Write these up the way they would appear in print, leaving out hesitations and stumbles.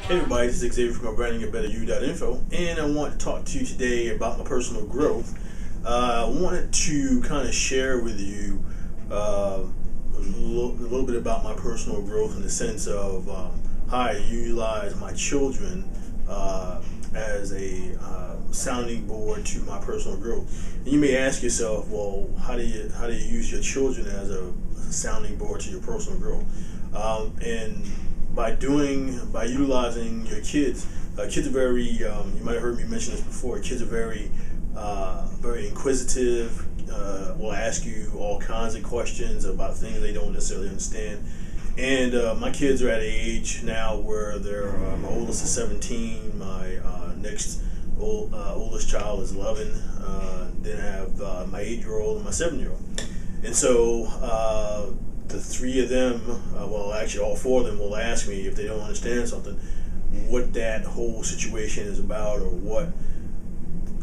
Hey everybody, this is Xavier from BrandingABetterYou.info, and I want to talk to you today about my personal growth. I wanted to kind of share with you a little bit about my personal growth in the sense of how I utilize my children as a sounding board to my personal growth. And you may ask yourself, well, how do you use your children as a sounding board to your personal growth? And by utilizing your kids, kids are very, you might have heard me mention this before, kids are very inquisitive, will ask you all kinds of questions about things they don't necessarily understand. And my kids are at an age now where my oldest is 17, my next oldest child is 11, then I have my 8-year-old and my 7-year-old. And so the three of them, well actually all four of them, will ask me if they don't understand something, what that whole situation is about, or what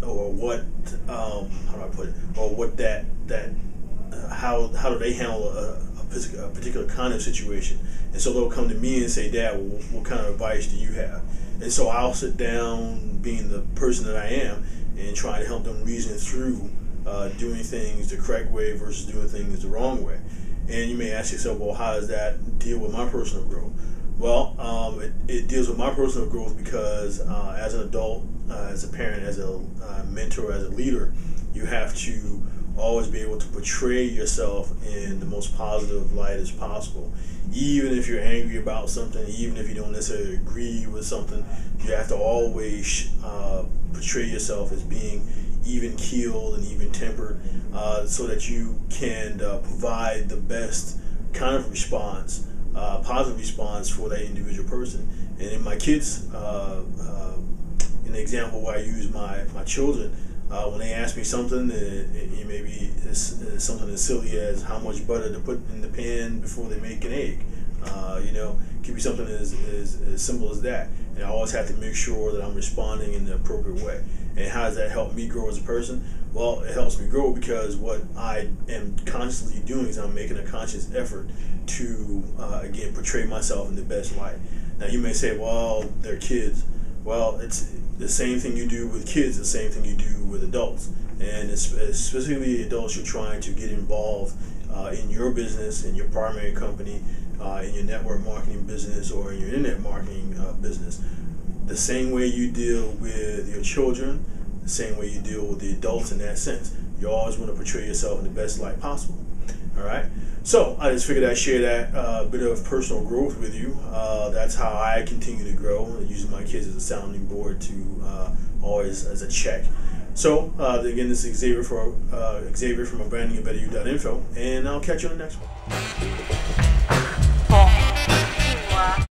how do I put it, or what how do they handle a particular kind of situation. And so they'll come to me and say, Dad, what kind of advice do you have? And so I'll sit down, being the person that I am, and try to help them reason through doing things the correct way versus doing things the wrong way. And you may ask yourself, well, how does that deal with my personal growth? Well, it deals with my personal growth because as an adult, as a parent, as a mentor, as a leader, you have to always be able to portray yourself in the most positive light as possible. Even if you're angry about something, even if you don't necessarily agree with something, you have to always portray yourself as being even-keeled and even-tempered, so that you can provide the best kind of response, positive response for that individual person. And in my kids, in the example where I use my children, when they ask me something, it may be something as silly as how much butter to put in the pan before they make an egg. It could be something as simple as that. And I always have to make sure that I'm responding in the appropriate way. And how does that help me grow as a person? Well, it helps me grow because what I am constantly doing is I'm making a conscious effort to, again, portray myself in the best light. Now, you may say, well, they're kids. Well, it's the same thing you do with kids, the same thing you do with adults. And specifically adults you're trying to get involved in your business, in your primary company, in your network marketing business, or in your internet marketing business. The same way you deal with your children, the same way you deal with the adults in that sense. You always want to portray yourself in the best light possible. All right? So I just figured I'd share that bit of personal growth with you. That's how I continue to grow, using my kids as a sounding board to always as a check. So again, this is Xavier from BrandingABetterYou.info, and I'll catch you on the next one.